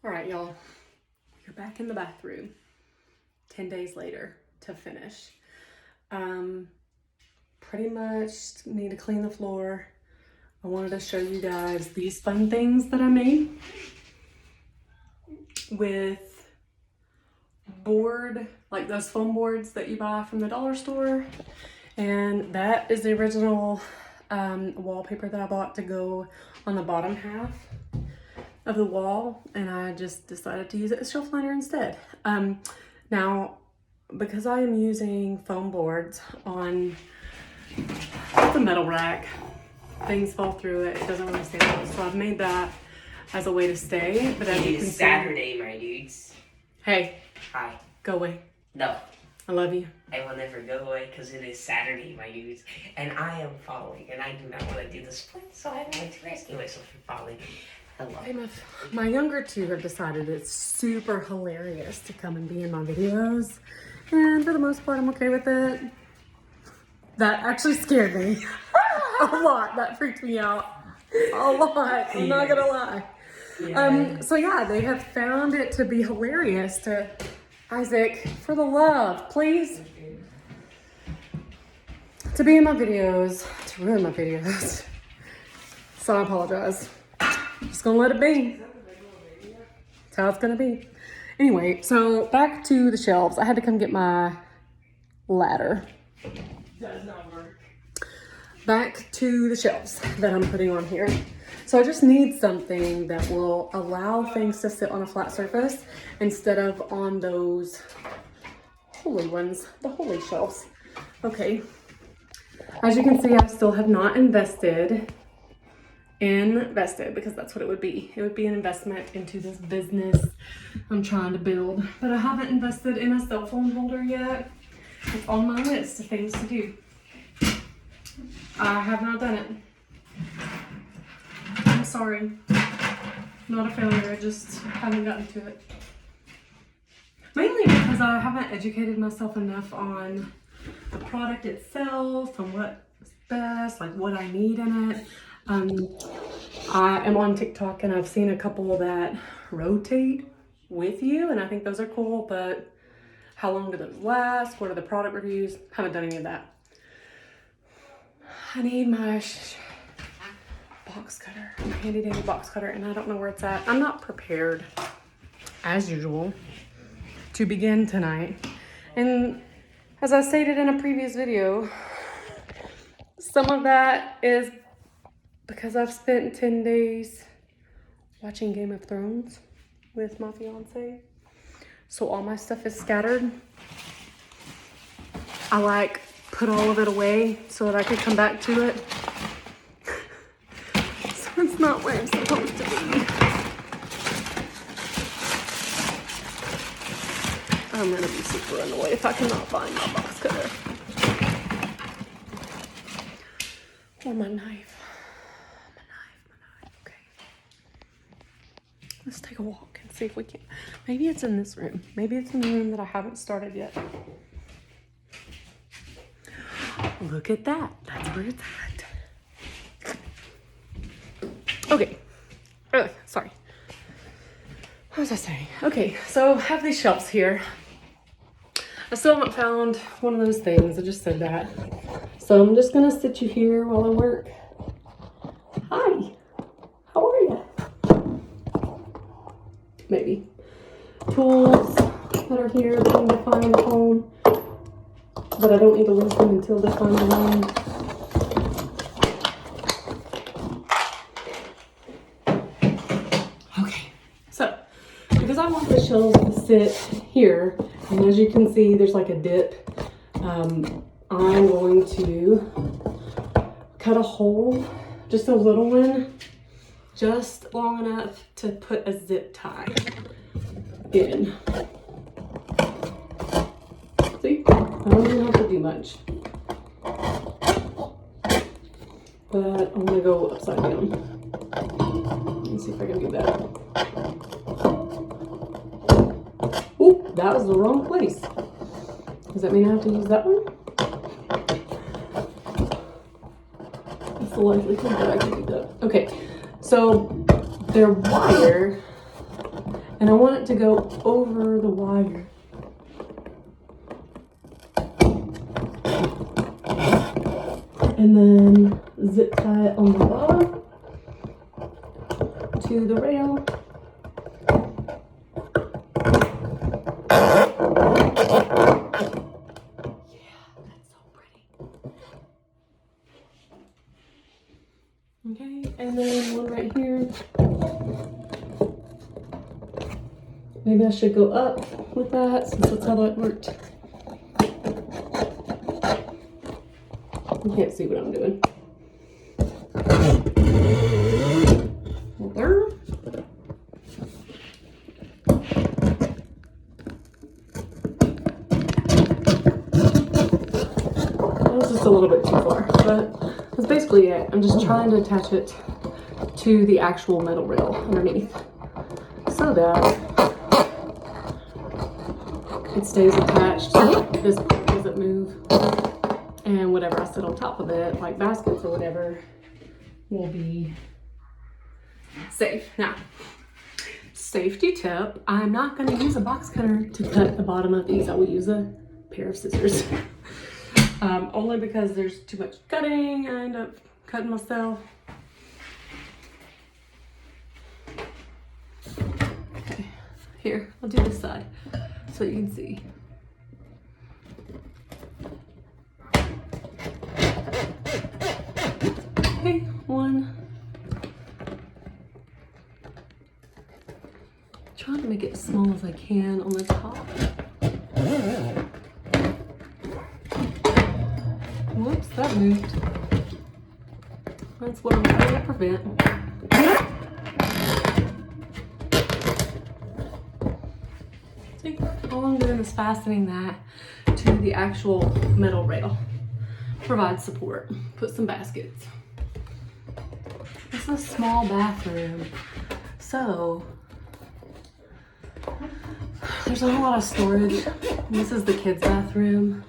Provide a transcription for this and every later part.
All right, y'all, you're back in the bathroom 10 days later to finish. Pretty much need to clean the floor. I wanted to show you guys these fun things that I made with board, like those foam boards that you buy from the dollar store. And that is the original wallpaper that I bought to go on the bottom half of the wall, and I just decided to use it as shelf liner instead. Now, because I am using foam boards on the metal rack, things fall through it, it doesn't really stay well. So I've made that as a way to stay. But as you can see, Saturday, my dudes. Hey. Hi. Go away. No. I love you. I will never go away because it is Saturday, my dudes. And I am following, and I do not want to do the split, so I'm going to rescue myself from following. Hello. My younger two have decided it's super hilarious to come and be in my videos. And for the most part, I'm okay with it. That actually scared me a lot. That freaked me out a lot. I'm not gonna lie. Yeah. So yeah, they have found it to be hilarious to Isaac, for the love, please. To be in my videos, to ruin my videos. So I apologize. Just gonna let it be. That's how it's gonna be. Anyway, so back to the shelves. I had to come get my ladder. Does not work. Back to the shelves that I'm putting on here. So I just need something that will allow things to sit on a flat surface instead of on those holy ones, the holy shelves. Okay. As you can see, I still have not invested because that's what it would be. It would be an investment into this business I'm trying to build. But I haven't invested in a cell phone holder yet. It's on my list of things to do. I have not done it. I'm sorry. Not a failure, I just haven't gotten to it. Mainly because I haven't educated myself enough on the product itself and what's best, like what I need in it. I am on TikTok and I've seen a couple that rotate with you, and I think those are cool, but how long do those last? What are the product reviews? Haven't done any of that. I need my box cutter, my handy dandy box cutter, and I don't know where it's at. I'm not prepared, as usual, to begin tonight. And as I stated in a previous video, some of that is because I've spent 10 days watching Game of Thrones with my fiance. So all my stuff is scattered. I put all of it away so that I could come back to it. So it's not where it's supposed to be. I'm gonna be super annoyed if I cannot find my box cutter. Or my knife. Okay. Let's take a walk and see if we can. Maybe it's in this room. Maybe it's in the room that I haven't started yet. Look at that. That's where it's at. Okay. Sorry. What was I saying? Okay, so I have these shelves here. I still haven't found one of those things. I just said that. So I'm just gonna sit you here while I work. Hi. How are you? Maybe. Tools that are here that define the home. But I don't need to lose them until define the home. Okay. So, because I want the shelves to sit here, and as you can see, there's like a dip. I'm going to cut a hole, just a little one, just long enough to put a zip tie in. See, I don't even have to do much. But I'm gonna go upside down. Let me see if I can do that. Oop, that was the wrong place. Does that mean I have to use that one? That's the likelihood that I can do that. Okay, so they're wire, and And I want it to go over the wire. And then zip tie it on the bottom to the rail. Okay, and then one right here. Maybe I should go up with that since that's how that worked. You can't see what I'm doing. There. That was just a little bit too far, but that's basically it. I'm just trying to attach it to the actual metal rail underneath so that it stays attached. This part doesn't move. And whatever I sit on top of it, like baskets or whatever, will be safe. Now, safety tip, I'm not going to use a box cutter to cut the bottom of these. I will use a pair of scissors. Only because there's too much cutting. I end up cutting myself. Okay, here, I'll do this side so you can see. Okay, one. Trying to make it as small as I can on the top. Whoops, that moved. That's what I'm trying to prevent. See, all I'm doing is fastening that to the actual metal rail. Provide support. Put some baskets. This is a small bathroom, so there's not a lot of storage. This is the kids' bathroom.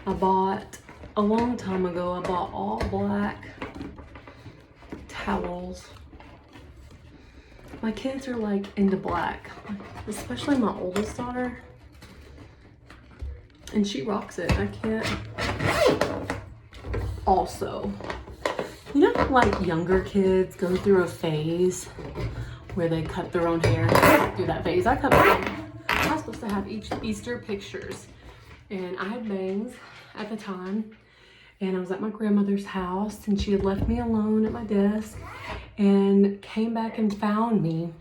I bought a long time ago. I bought all black towels. My kids are like into black, especially my oldest daughter, and she rocks it. I can't. Also, you know, like younger kids go through a phase where they cut their own hair. I don't do that phase. I cut my own. I was supposed to have Easter pictures, and I had bangs at the time, and I was at my grandmother's house, and she had left me alone at my desk, and came back and found me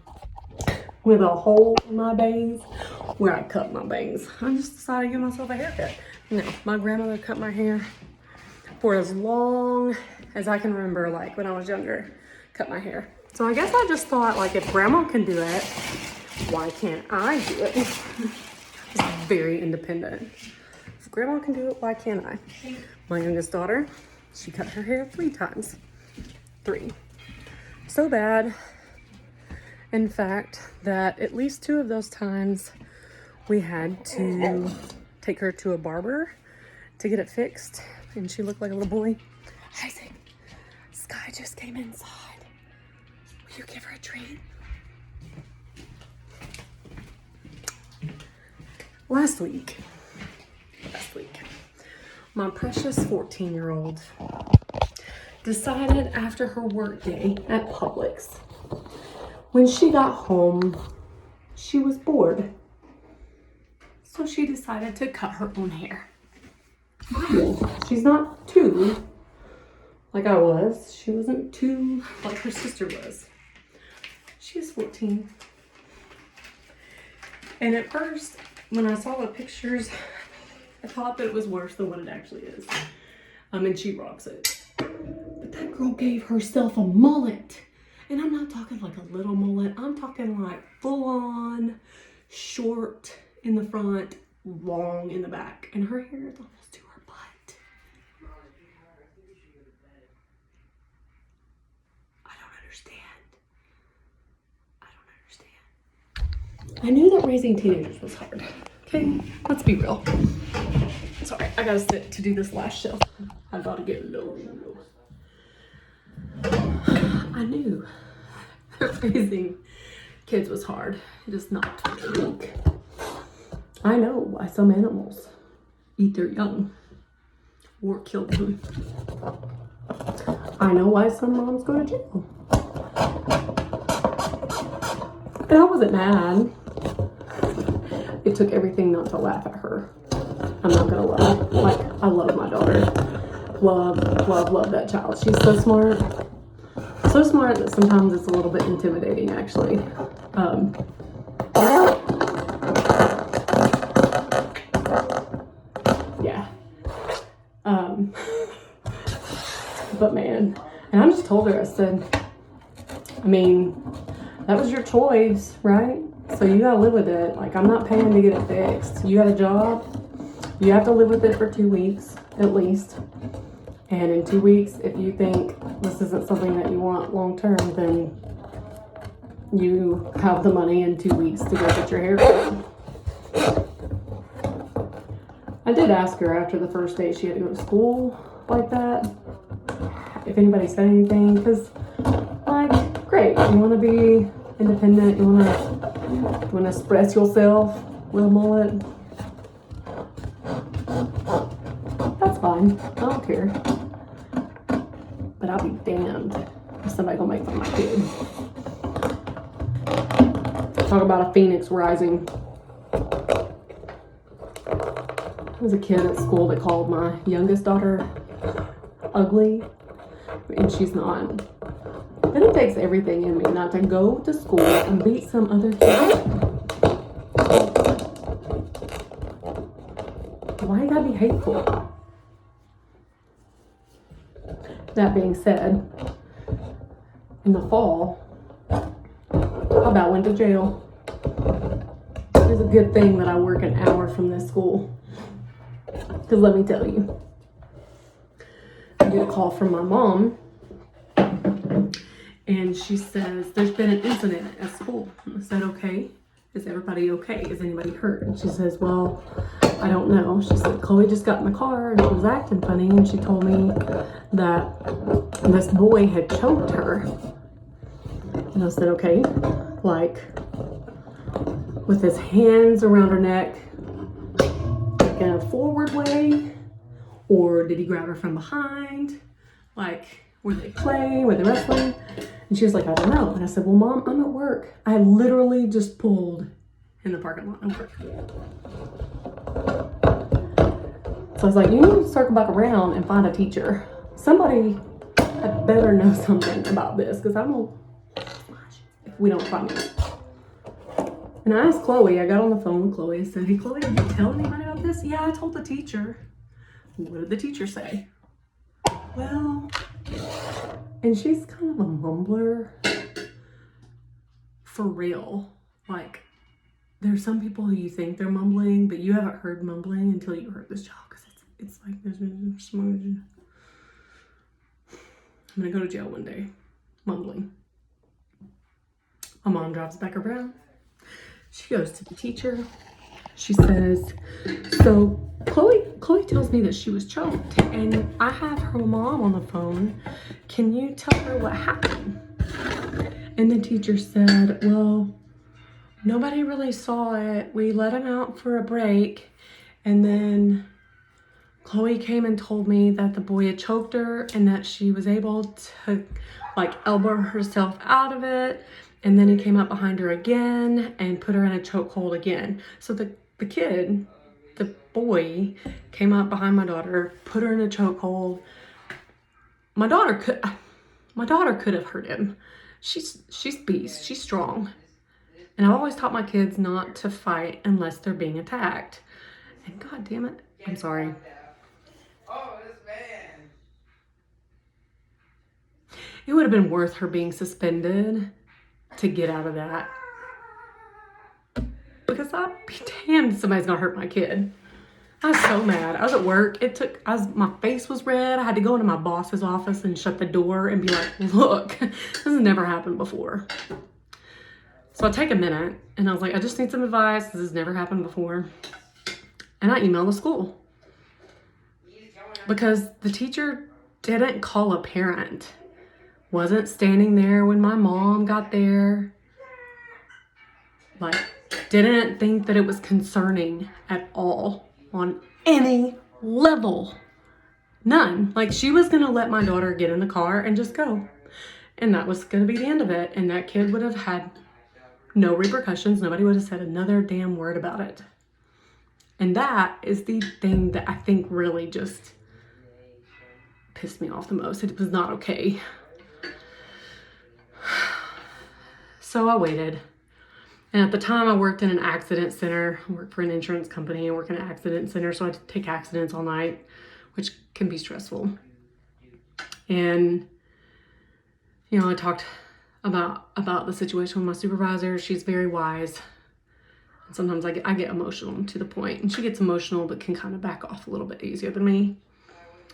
with a hole in my bangs where I cut my bangs. I just decided to give myself a haircut. No, my grandmother cut my hair for as long as I can remember, like when I was younger, cut my hair. So I guess I just thought, like, if grandma can do it, why can't I do it? It's very independent. If grandma can do it, why can't I? My youngest daughter, she cut her hair 3 times. 3. So bad, in fact, that at least 2 of those times we had to take her to a barber to get it fixed, and she looked like a little boy. Isaac, Sky just came inside. Will you give her a treat? Last week, my precious 14-year-old decided after her work day at Publix, when she got home, she was bored. So she decided to cut her own hair. She's not 2 like I was. She wasn't 2 like her sister was. She was 14. And at first, when I saw the pictures, I thought that it was worse than what it actually is. And she rocks it. But that girl gave herself a mullet. And I'm not talking like a little mullet. I'm talking like full on, short in the front, long in the back. And her hair is almost to her butt. I don't understand. I knew that raising teenagers was hard. Okay, let's be real. Sorry, I gotta sit to do this last shelf. I gotta get low. I knew that raising Kids was hard, just not weak. I know why some animals eat their young or kill them. I know why some moms go to jail. And I wasn't mad. It took everything not to laugh at her. I'm not gonna lie. Like, I love my daughter. Love that child. She's so smart. So smart that sometimes it's a little bit intimidating, actually. Yeah. But man, and I just told her, I said, I mean, that was your choice, right? So you gotta live with it. Like, I'm not paying to get it fixed. You got a job, you have to live with it for 2 weeks, at least. And in 2 weeks, if you think this isn't something that you want long term, then you have the money in 2 weeks to go get your hair done. I did ask her after the first day she had to go to school like that, if anybody said anything, because, like, great, you want to be independent, you want to express yourself with a mullet. That's fine. I don't care. But I'll be damned if somebody gonna make fun of my kid. Talk about a phoenix rising. There was a kid at school that called my youngest daughter ugly, and she's not. And it takes everything in me not to go to school and beat some other kid. Why you gotta be hateful? That being said, in the fall, I about went to jail. It's a good thing that I work an hour from this school. Because let me tell you, I get a call from my mom, and she says, there's been an incident at school. I said, okay, is everybody okay? Is anybody hurt? And she says, well, I don't know. She said, Chloe just got in the car and she was acting funny, and she told me that this boy had choked her. And I said, okay, like with his hands around her neck, like in a forward way, or did he grab her from behind? Like, were they playing, were they wrestling? And she was like, I don't know. And I said, well, Mom, I'm at work. I literally just pulled in the parking lot at work. So I was like, you need to circle back around and find a teacher. Somebody had better know something about this, because I don't, if we don't find it. And I asked Chloe, I got on the phone with Chloe, I said, hey Chloe, did you tell anybody about this? Yeah, I told the teacher. What did the teacher say? Well, and she's kind of a mumbler. For real. Like, there's some people who you think they're mumbling, but you haven't heard mumbling until you heard this job, because it's like there's I'm gonna go to jail one day, mumbling. My mom drives back around. She goes to the teacher. She says, so Chloe tells me that she was choked, and I have her mom on the phone. Can you tell her what happened? And the teacher said, well, nobody really saw it. We let him out for a break, and then Chloe came and told me that the boy had choked her and that she was able to like elbow herself out of it. And then he came up behind her again and put her in a chokehold again. So the kid, the boy, came up behind my daughter, put her in a chokehold. My daughter could have hurt him. She's beast. She's strong. And I've always taught my kids not to fight unless they're being attacked. And God damn it, I'm sorry. Oh, this man. It would have been worth her being suspended to get out of that. Because I'd be damned if somebody's gonna hurt my kid. I was so mad. I was at work. My face was red. I had to go into my boss's office and shut the door and be like, look, this has never happened before. So I take a minute and I was like, I just need some advice. This has never happened before. And I emailed the school. Because the teacher didn't call a parent. Wasn't standing there when my mom got there. Like, didn't think that it was concerning at all on any level. None. Like, she was gonna let my daughter get in the car and just go. And that was gonna be the end of it. And that kid would have had no repercussions. Nobody would have said another damn word about it. And that is the thing that I think really just pissed me off the most. It was not okay. So I waited. And at the time I worked in an accident center. I worked for an insurance company. I work in an accident center. So I had to take accidents all night, which can be stressful. And, you know, I talked about the situation with my supervisor. She's very wise. And sometimes I get emotional to the point, and she gets emotional but can kind of back off a little bit easier than me.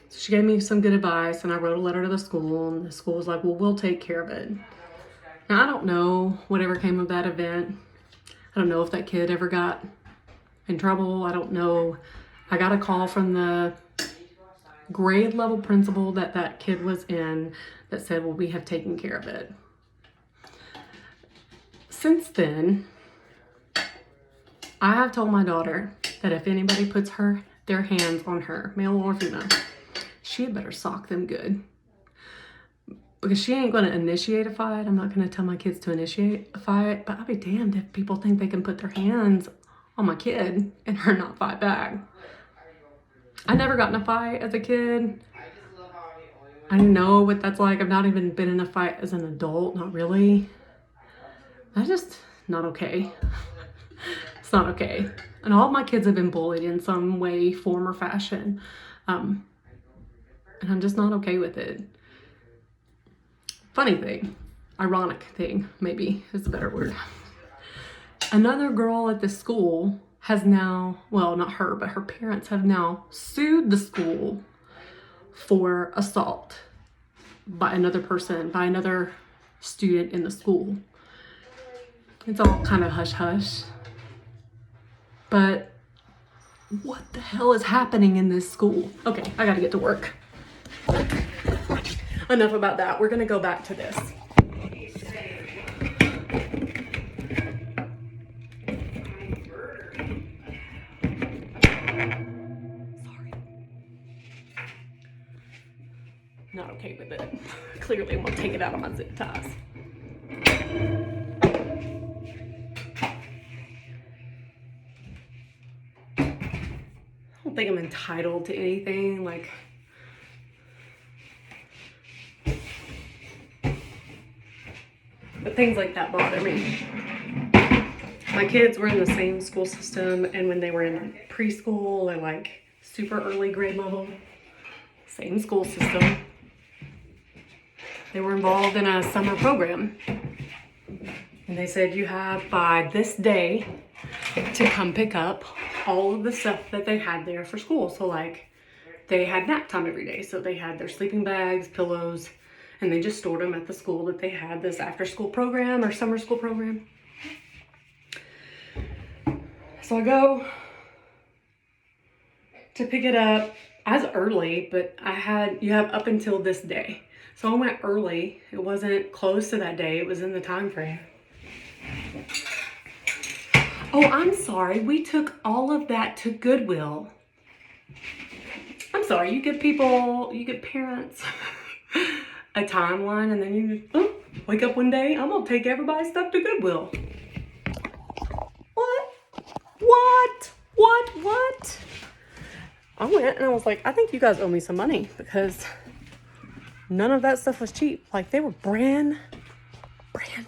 So she gave me some good advice, and I wrote a letter to the school, and the school was like, well, we'll take care of it. Now, I don't know whatever came of that event. I don't know if that kid ever got in trouble. I don't know. I got a call from the grade level principal that kid was in that said, well, we have taken care of it. Since then, I have told my daughter that if anybody puts their hands on her, male or female, she had better sock them good. Because she ain't going to initiate a fight. I'm not going to tell my kids to initiate a fight, but I'll be damned if people think they can put their hands on my kid and her not fight back. I never got in a fight as a kid. I didn't know what that's like. I've not even been in a fight as an adult, not really. That's just not okay. It's not okay. And all of my kids have been bullied in some way, form, or fashion. And I'm just not okay with it. Funny thing, ironic thing, maybe is a better word. Another girl at the school has now, well, not her, but her parents have now sued the school for assault by another person, by another student in the school. It's all kind of hush-hush. But what the hell is happening in this school? Okay, I gotta get to work. Enough about that. We're gonna go back to this. Sorry. Not okay with it. Clearly won't take it out of my zip ties. I don't think I'm entitled to anything, like, but things like that bother me. My kids were in the same school system, and when they were in preschool or like super early grade level, same school system, they were involved in a summer program. And they said, you have by this day to come pick up all of the stuff that they had there for school. So like, they had nap time every day. So they had their sleeping bags, pillows, and they just stored them at the school that they had this after school program or summer school program. So I go to pick it up as early, but you have up until this day. So I went early. It wasn't close to that day. It was in the time frame. Oh, I'm sorry. We took all of that to Goodwill. I'm sorry. You give parents a timeline, and then you wake up one day, I'm gonna take everybody's stuff to Goodwill. What? I went and I was like, I think you guys owe me some money, because none of that stuff was cheap. Like, they were brand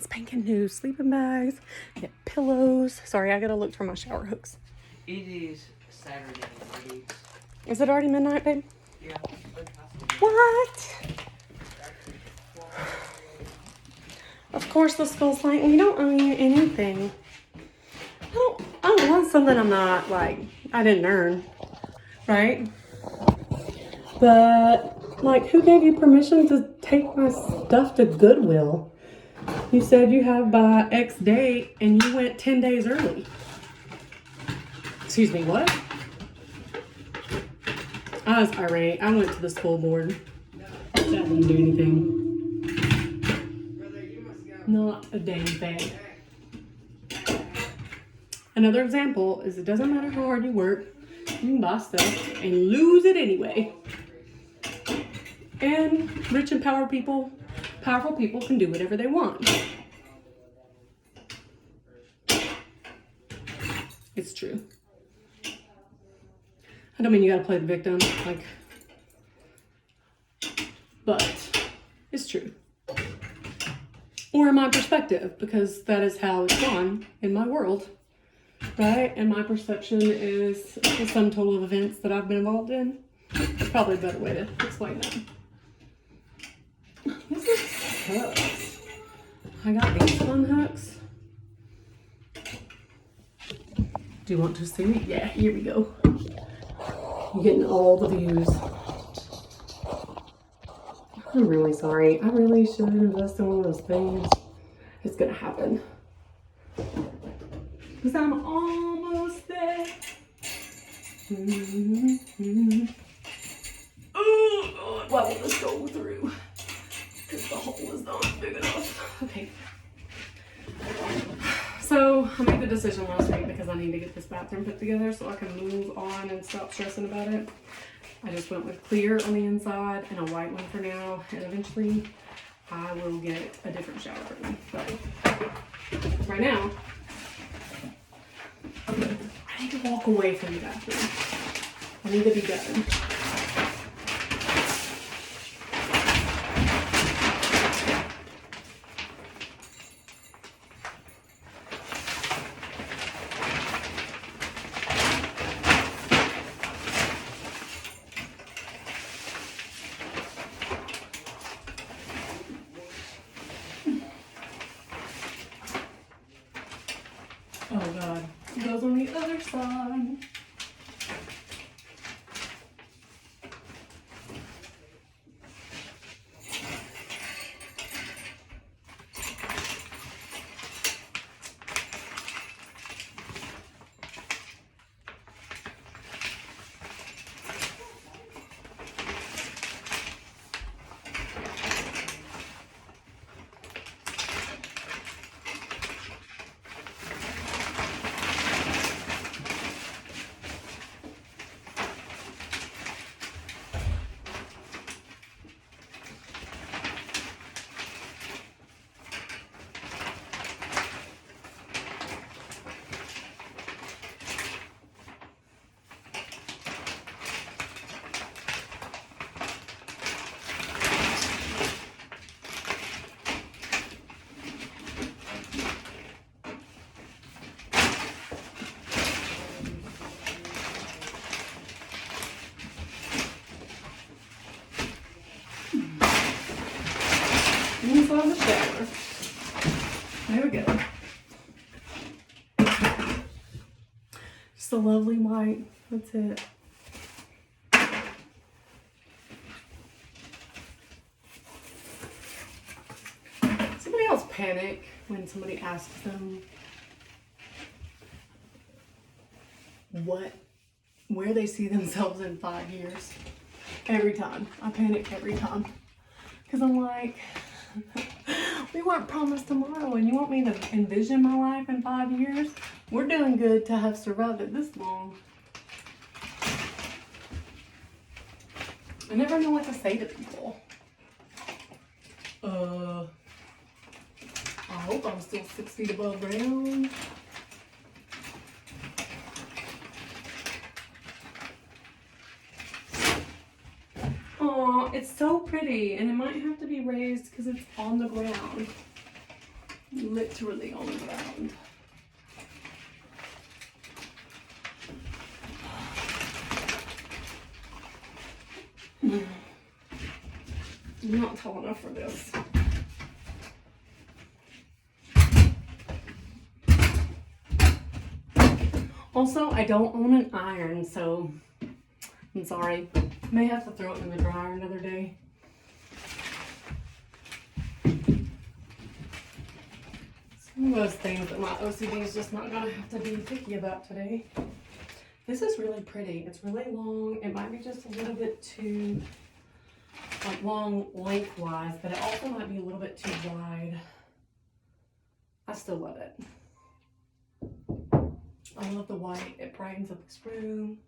spanking new sleeping bags, get pillows. Sorry, I gotta look for my shower hooks. It is Saturday night. Is it already midnight, babe? Yeah. What? Of course the school's like, we don't owe you anything. I don't want something I'm not, like, I didn't earn, right? But, like, who gave you permission to take my stuff to Goodwill? You said you have by X date, and you went 10 days early. Excuse me, what? I was irate. I went to the school board. That didn't do anything. Not a dang thing. Another example is it doesn't matter how hard you work, you can buy stuff and lose it anyway. And rich and powerful people can do whatever they want. It's true. I don't mean you gotta play the victim, like, but it's true. Or in my perspective, because that is how it's gone in my world, right? And my perception is the sum total of events that I've been involved in. That's probably a better way to explain that. This is hooks. I got these fun hooks. Do you want to see? Yeah, here we go. I'm getting all the views. I'm really sorry. I really should invest in one of those things. It's gonna happen. Because I'm almost there. Oh, why won't this go through? Because the hole is not big enough. Okay. So I made the decision last week because I need to get this bathroom put together so I can move on and stop stressing about it. I just went with clear on the inside and a white one for now, and eventually I will get a different shower curtain. But right now, I need to walk away from the bathroom. I need to be done. Oh God, it goes on the other side. On the shower. There we go. Just a lovely white. That's it. Somebody else panic when somebody asks them where they see themselves in 5 years. Every time. I panic every time. Because I'm like, we weren't promised tomorrow, and you want me to envision my life in 5 years? We're doing good to have survived it this long. I never know what to say to people. I hope I'm still 6 feet above ground. Aw, it's so pretty, and it might have to be raised because it's on the ground. Literally on the ground. I'm not tall enough for this. Also, I don't own an iron, so I'm sorry. May have to throw it in the dryer another day. Some of those things that my OCD is just not gonna have to be picky about today. This is really pretty. It's really long. It might be just a little bit too long lengthwise, but it also might be a little bit too wide. I still love it. I love the white. It brightens up this room.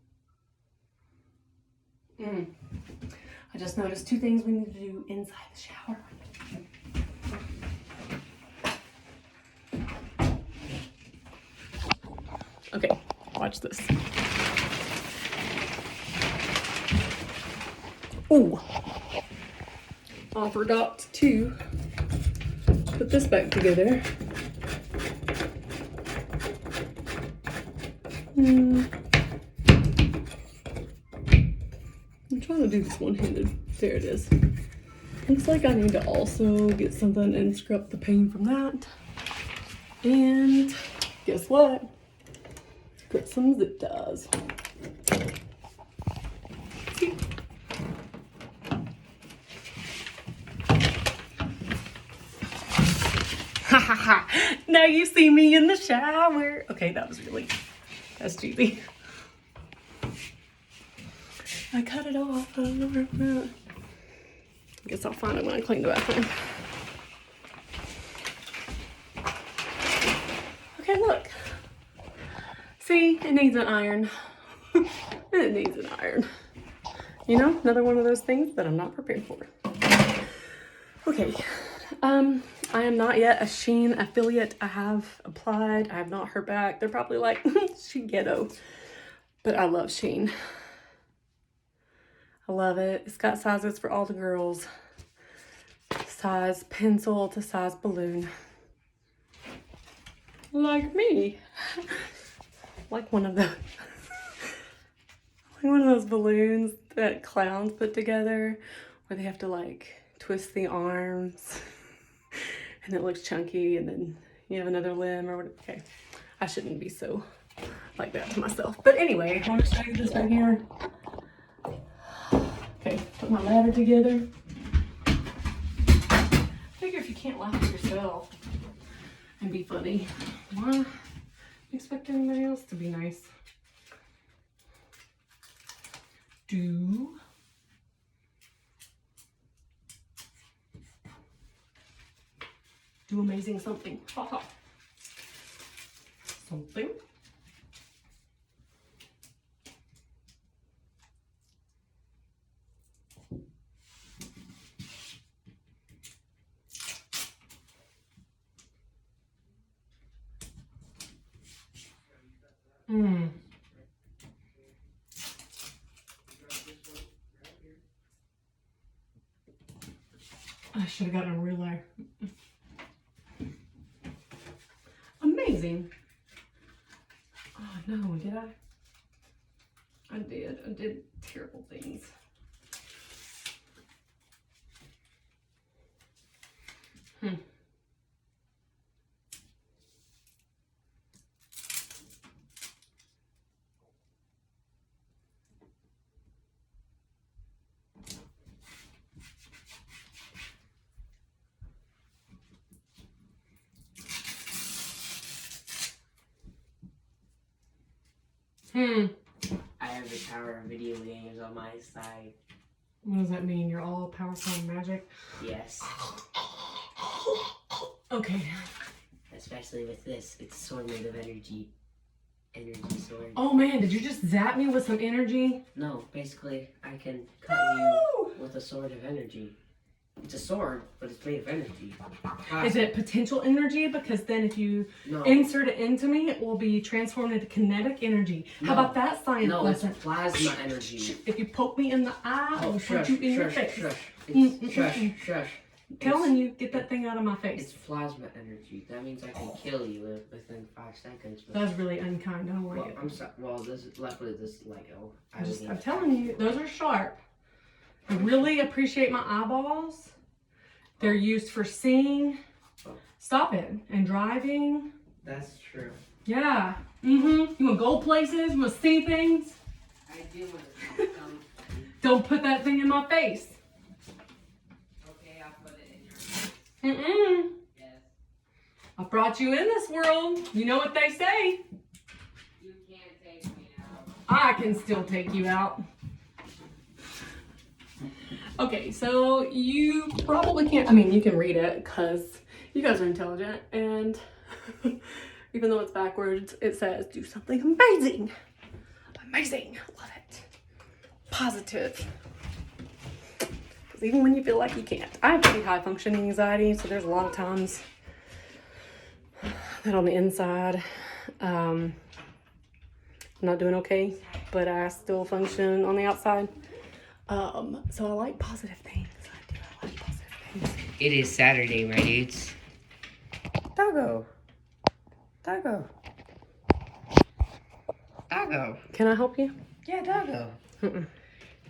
I just noticed 2 things we need to do inside the shower. Okay, watch this. Oh, I forgot to put this back together. I'm trying to do this one-handed. There it is. Looks like I need to also get something and scrub the paint from that. And guess what? Put some zip ties. Ha ha ha! Now you see me in the shower. Okay, that's cheesy. I cut it off. I don't know where it went. I guess I'll find it when I clean the bathroom. Okay, look. See, it needs an iron. It needs an iron. You know, another one of those things that I'm not prepared for. Okay, I am not yet a Shein affiliate. I have applied. I have not heard back. They're probably like, she ghetto. But I love Shein. I love it. It's got sizes for all the girls. Size pencil to size balloon. Like me. Like one of those. Like one of those balloons that clowns put together where they have to like twist the arms and it looks chunky and then you have another limb or whatever. Okay, I shouldn't be so like that to myself. But anyway, I want to show you this right here. Okay, put my ladder together. Figure if you can't laugh at yourself and be funny, why expect anybody else to be nice? Do amazing something. Ha ha. Something. I should have gotten a ruler. Amazing. Oh no, did I? I did terrible things. I have the power of video games on my side. What does that mean? You're all powerful and magic? Yes. Okay. Especially with this. It's a sword made of energy. Energy sword. Oh man, did you just zap me with some energy? No, basically, I can cut you with a sword of energy. It's a sword, but it's made of energy. Is it potential energy? Because then if you insert it into me, it will be transformed into kinetic energy. How about that science lesson? It's plasma energy. If you poke me in the eye, I'll shoot you in your face. Shush. Telling you, get that thing out of my face. It's plasma energy. That means I can kill you within 5 seconds. That's really unkind. I don't like it. I'm sorry. Well, luckily this is Lego. I'm telling you, those are sharp. I really appreciate my eyeballs. They're used for seeing. Stop it. And driving. That's true. Yeah. You want to go places? You want to see things? I do want to see something. Don't put that thing in my face. Okay, I'll put it in your face. Yes. I brought you in this world. You know what they say. You can't take me out. I can still take you out. Okay, so you probably can't, I mean, you can read it because you guys are intelligent and even though it's backwards, it says do something amazing. Amazing. Love it. Positive. Because even when you feel like you can't. I have pretty high functioning anxiety, so there's a lot of times that on the inside, I'm not doing okay, but I still function on the outside. So I like positive things. I like positive things. It is Saturday, my dudes. Doggo. Doggo. Doggo. Can I help you? Yeah, doggo. Mm-mm.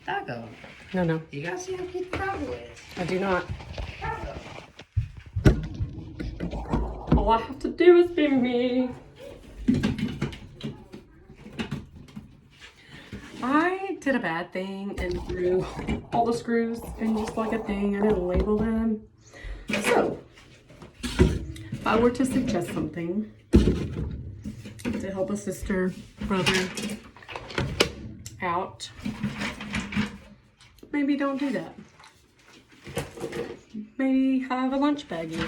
Doggo. No. You gotta see how cute the doggo is. I do not. Doggo. All I have to do is be me. I did a bad thing and threw all the screws in just like a thing. I didn't label them. So, if I were to suggest something to help a sister, brother out, maybe don't do that. Maybe have a lunch baggie.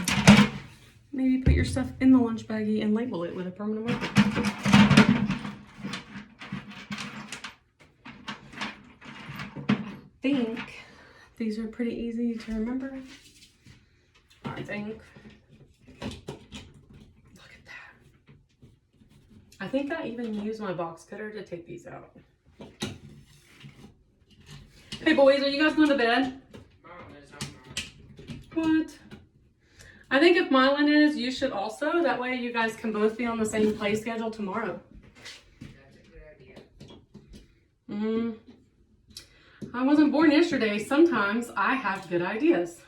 Maybe put your stuff in the lunch baggie and label it with a permanent marker. I think these are pretty easy to remember. I think. Look at that. I think I even used my box cutter to take these out. Hey boys, are you guys going to bed? What? I think if Mylan is, you should also. That way you guys can both be on the same play schedule tomorrow. I wasn't born yesterday. Sometimes I have good ideas.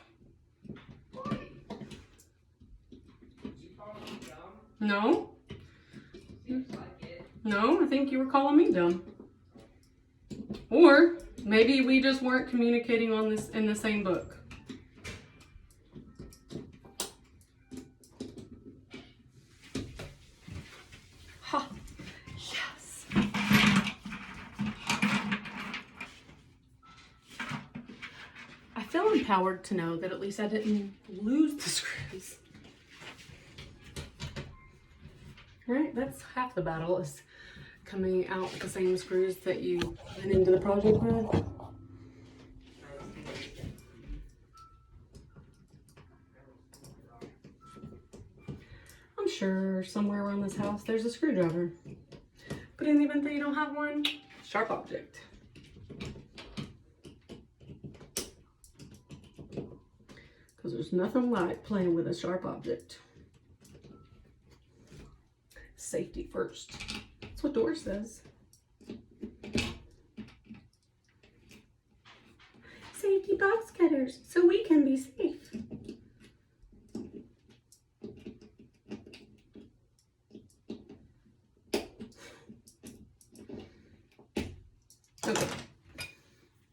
No. No, I think you were calling me dumb. Or maybe we just weren't communicating on this in the same book. Ha. Yes. I feel empowered to know that at least I didn't lose the screws. Right? That's half the battle, is coming out with the same screws that you went into the project with. I'm sure somewhere around this house there's a screwdriver. But in the event that you don't have one, sharp object. Because there's nothing like playing with a sharp object. Safety first. That's what Doris says. Safety box cutters, so we can be safe. Okay.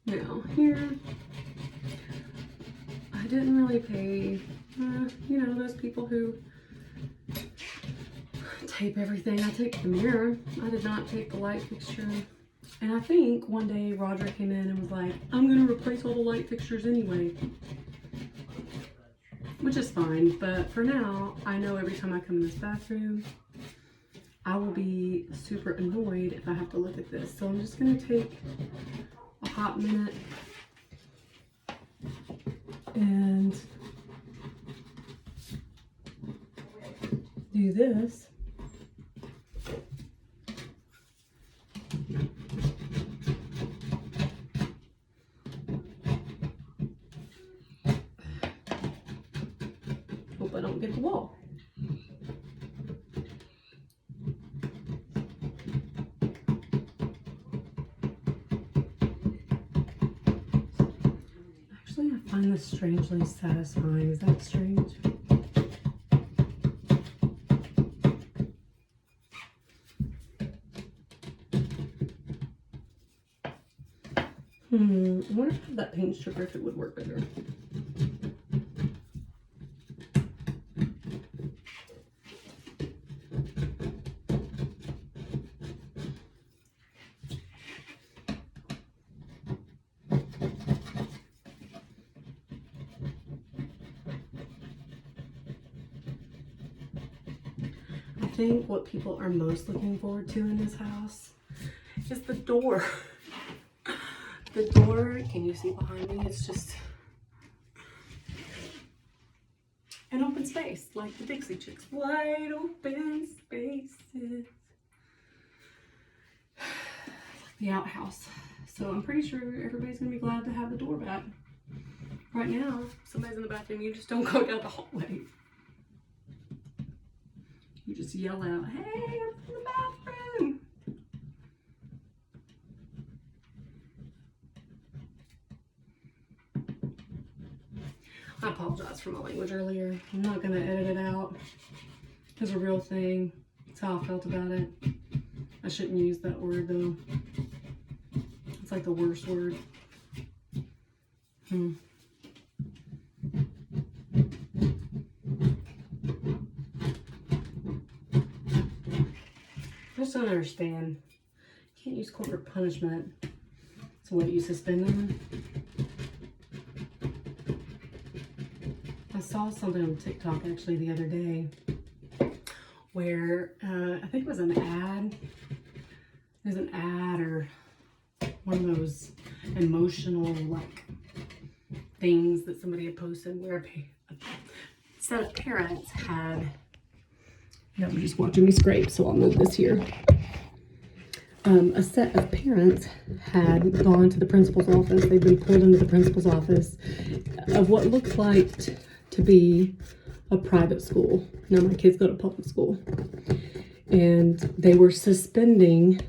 Now here, I didn't really pay, you know, those people who tape everything. I taped the mirror. I did not tape the light fixture. And I think one day Roger came in and was like, I'm going to replace all the light fixtures anyway. Which is fine, but for now, I know every time I come in this bathroom, I will be super annoyed if I have to look at this. So I'm just going to take a hot minute and do this. Hope I don't get the wall. Actually, I find this strangely satisfying. Is that strange? I wonder if that paint stripper, if it would work better. think what people are most looking forward to in this house is the door. The door, can you see behind me? It's just an open space, like the Dixie Chicks. Wide open spaces. The outhouse. So I'm pretty sure everybody's gonna be glad to have the door back. Right now, if somebody's in the bathroom, you just don't go down the hallway. You just yell out, "Hey, I'm in the bathroom!" I apologize for my language earlier. I'm not gonna edit it out. It's a real thing. It's how I felt about it. I shouldn't use that word though. It's like the worst word. I just don't understand. You can't use corporate punishment. So what, you suspend them? I saw something on TikTok actually the other day where I think it was an ad. There's an ad or one of those emotional like things that somebody had posted where a set of parents had, yeah, we're just watching me scrape, so I'll move this here. A set of parents had gone to the principal's office. They'd been pulled into the principal's office of what looked like to be a private school. Now my kids go to public school. And they were suspending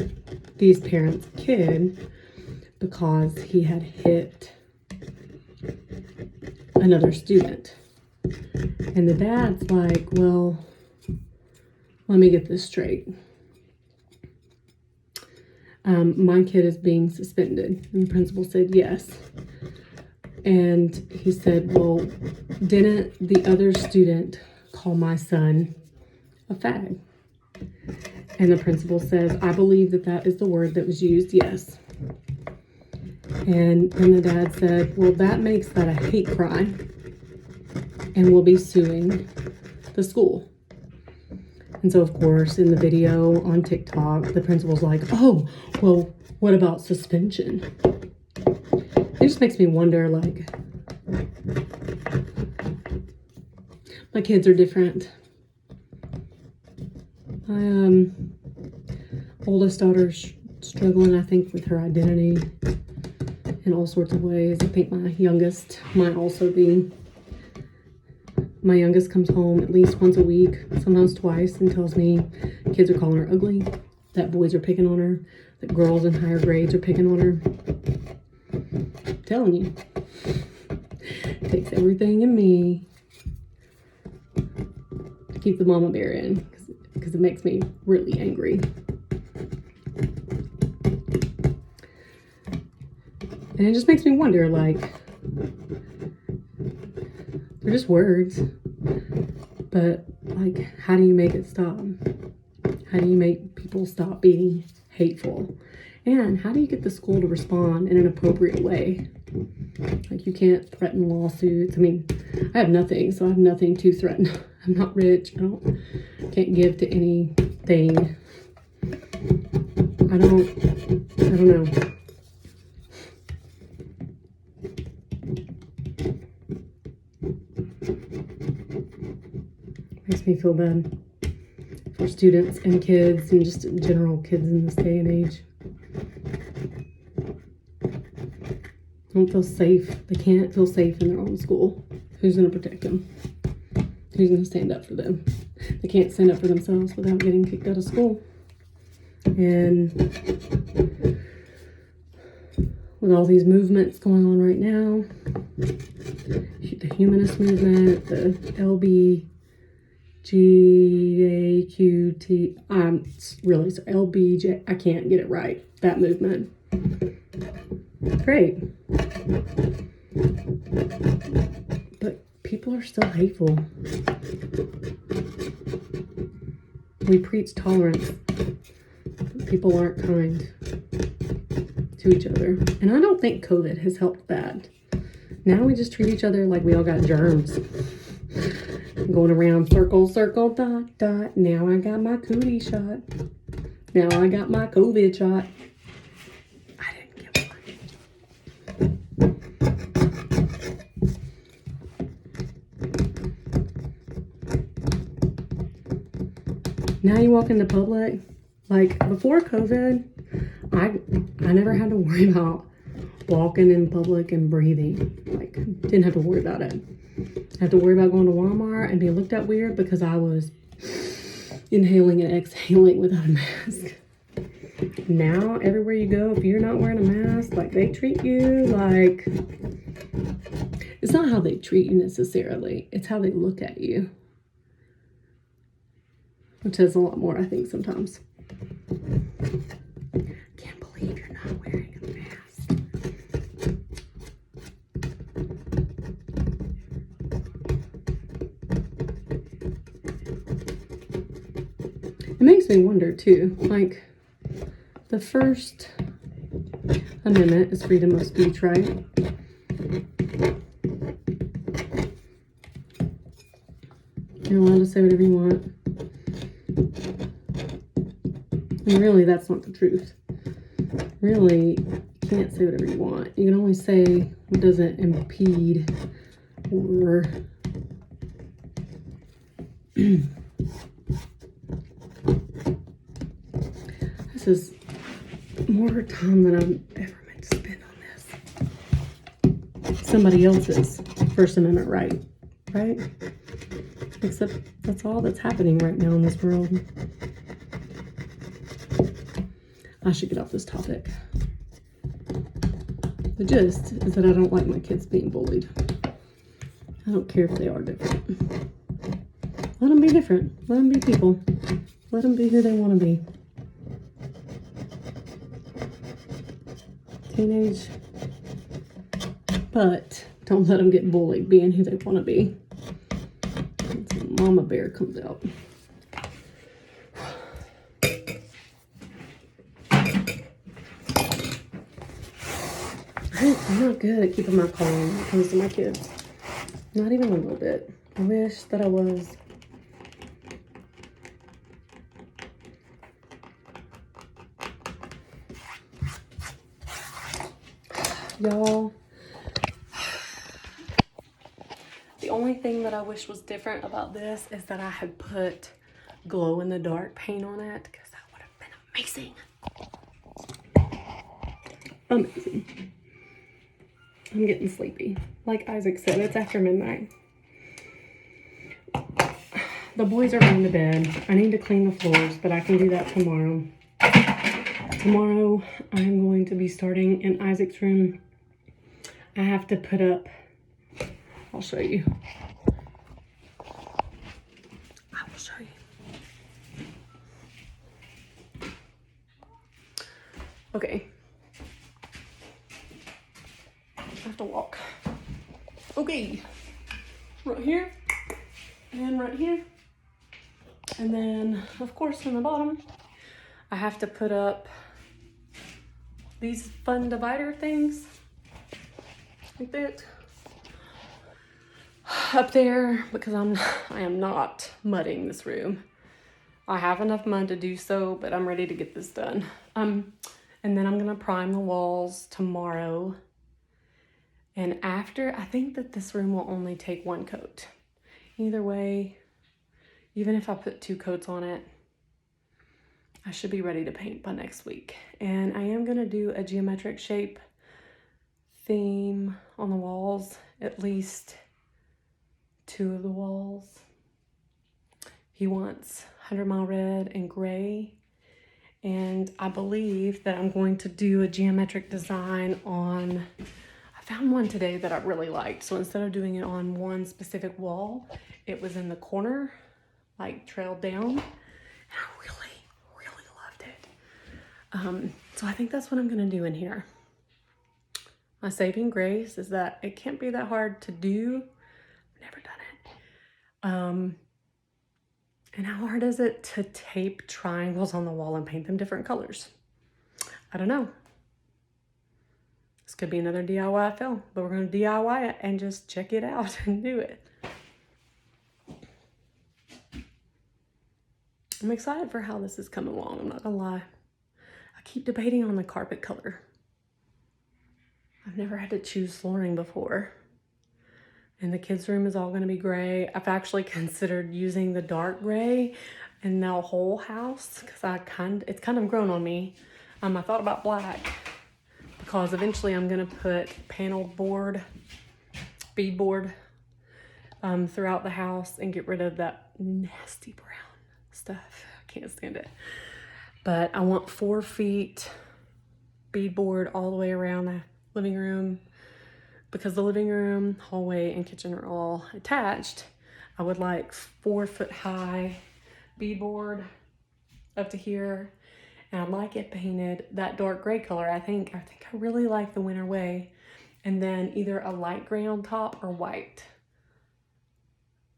these parents' kid because he had hit another student. And the dad's like, well, let me get this straight. My kid is being suspended. And the principal said yes. And he said, well, didn't the other student call my son a fag? And the principal says, I believe that that is the word that was used, yes. And then the dad said, well, that makes that a hate crime and we'll be suing the school. And so, of course, in the video on TikTok, the principal's like, oh, well, what about suspension? It just makes me wonder, like, my kids are different. My oldest daughter's struggling, I think, with her identity in all sorts of ways. I think my youngest might also be. My youngest comes home at least once a week, sometimes twice, and tells me kids are calling her ugly, that boys are picking on her, that girls in higher grades are picking on her. I'm telling you. It takes everything in me to keep the mama bear in, because it makes me really angry. And it just makes me wonder, like, they're just words, but like, how do you make it stop? How do you make people stop being hateful? And how do you get the school to respond in an appropriate way? Like, you can't threaten lawsuits. I mean, I have nothing, so I have nothing to threaten. I'm not rich. Can't give to anything. I don't know. Makes me feel bad for students and kids and just in general kids in this day and age. Don't feel safe. They can't feel safe in their own school. Who's going to protect them? Who's going to stand up for them? They can't stand up for themselves without getting kicked out of school. And with all these movements going on right now, the humanist movement, the LBGAQT, I'm really sorry, LBJ, I can't get it right, that movement. Great. But people are still hateful. We preach tolerance, but people aren't kind to each other. And I don't think COVID has helped that. Now we just treat each other like we all got germs. Going around circle, circle, dot, dot. Now I got my cootie shot. Now I got my COVID shot. I didn't get one. Now you walk into public. Like before COVID, I never had to worry about walking in public and breathing. Like didn't have to worry about it. I had to worry about going to Walmart and being looked at weird because I was inhaling and exhaling without a mask. Now everywhere you go, if you're not wearing a mask, like they treat you like, it's not how they treat you necessarily, it's how they look at you, which says a lot more, I think, sometimes. Can't believe you're not wearing a mask. It makes me wonder too, like, the First Amendment is freedom of speech, right? You're allowed to say whatever you want. And really, that's not the truth. Really, you can't say whatever you want. You can only say what doesn't impede or this is more time than I'm ever meant to spend on this. Somebody else's First Amendment right? Except that's all that's happening right now in this world. I should get off this topic. The gist is that I don't like my kids being bullied. I don't care if they are different. Let them be different. Let them be people. Let them be who they want to be. Teenage, but don't let them get bullied being who they want to be. Until Mama Bear comes out. I'm not good at keeping my calm when it comes to my kids. Not even a little bit. I wish that I was. Y'all, the only thing that I wish was different about this is that I had put glow-in-the-dark paint on it, because that would have been amazing. Amazing. I'm getting sleepy. Like Isaac said, it's after midnight. The boys are going to bed. I need to clean the floors, but I can do that tomorrow. Tomorrow, I'm going to be starting in Isaac's room. I have to put up, I'll show you. I will show you. Okay. I have to walk. Okay. Right here. And right here. And then, of course, on the bottom, I have to put up these fun divider things. Like that. Up there, because I am not mudding this room. I have enough mud to do so, but I'm ready to get this done. And then I'm gonna prime the walls tomorrow. And after, I think that this room will only take one coat. Either way, even if I put 2 coats on it, I should be ready to paint by next week. And I am gonna do a geometric shape theme on the walls, at least 2 of the walls. He wants 100 Mile Red and gray. And I believe that I'm going to do a geometric design on, I found one today that I really liked. So instead of doing it on one specific wall, it was in the corner, like trailed down. And I really loved it. So I think that's what I'm gonna do in here. My saving grace is that it can't be that hard to do. I've never done it. And how hard is it to tape triangles on the wall and paint them different colors? I don't know. This could be another DIY fail, but we're gonna DIY it and just check it out and do it. I'm excited for how this is coming along. I'm not gonna lie. I keep debating on the carpet color. I've never had to choose flooring before. And the kids' room is all gonna be gray. I've actually considered using the dark gray in the whole house because it's kind of grown on me. I thought about black because eventually I'm gonna put paneled board, beadboard throughout the house and get rid of that nasty brown stuff. I can't stand it. But I want 4 feet beadboard all the way around the living room. Because the living room, hallway, and kitchen are all attached, I would like 4 foot high beadboard up to here. And I'd like it painted that dark gray color. I think I really like the Winter Way. And then either a light gray on top or white.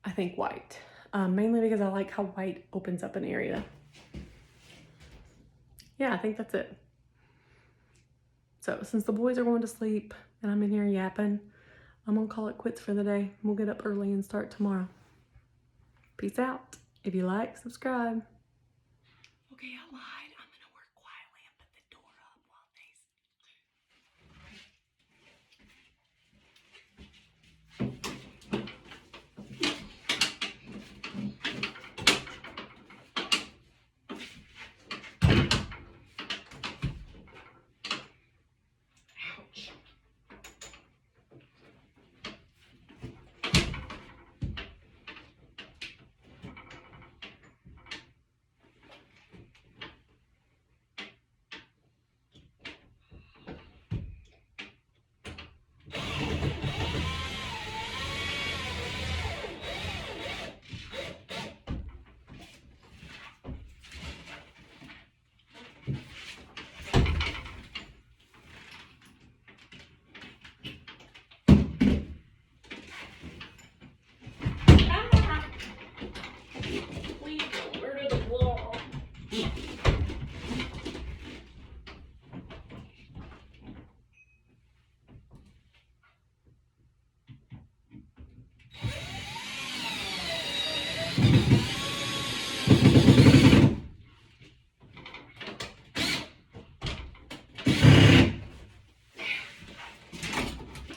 I think white. Mainly because I like how white opens up an area. Yeah, I think that's it. So since the boys are going to sleep and I'm in here yapping, I'm gonna call it quits for the day. We'll get up early and start tomorrow. Peace out. If you like, subscribe. Okay, I lied. I'm gonna work quietly and put the door up while ouch. Please don't murder the wall.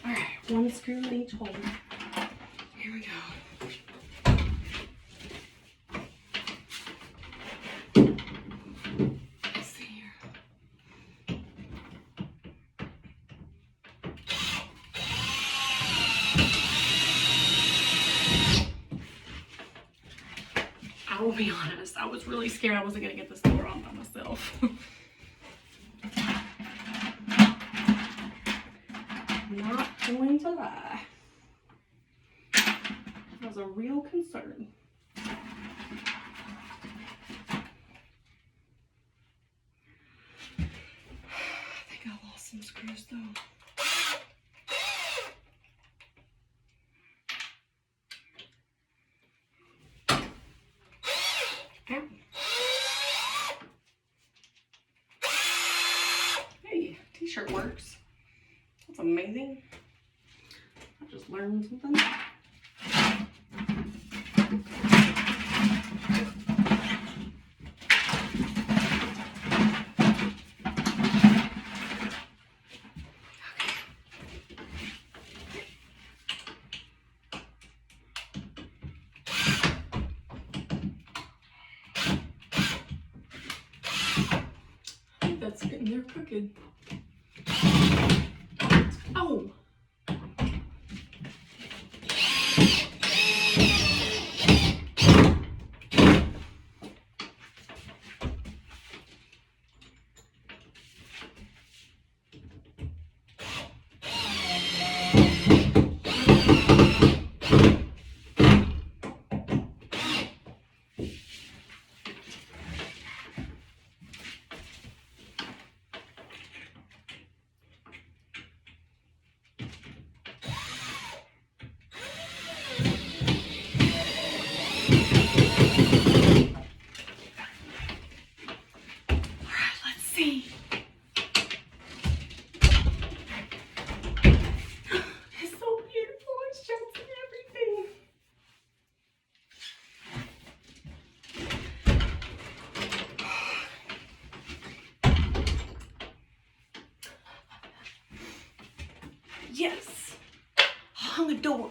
Alright, 1 screw in each hole. Here we go. Let's see here. I will be honest, I was really scared I wasn't gonna get this door on by myself. Not going to lie. That was a real concern. I think I lost some screws though. Ow. Hey, t-shirt works. That's amazing. I just learned something. I think that's getting there crooked. Oh! Yes. Hung a door.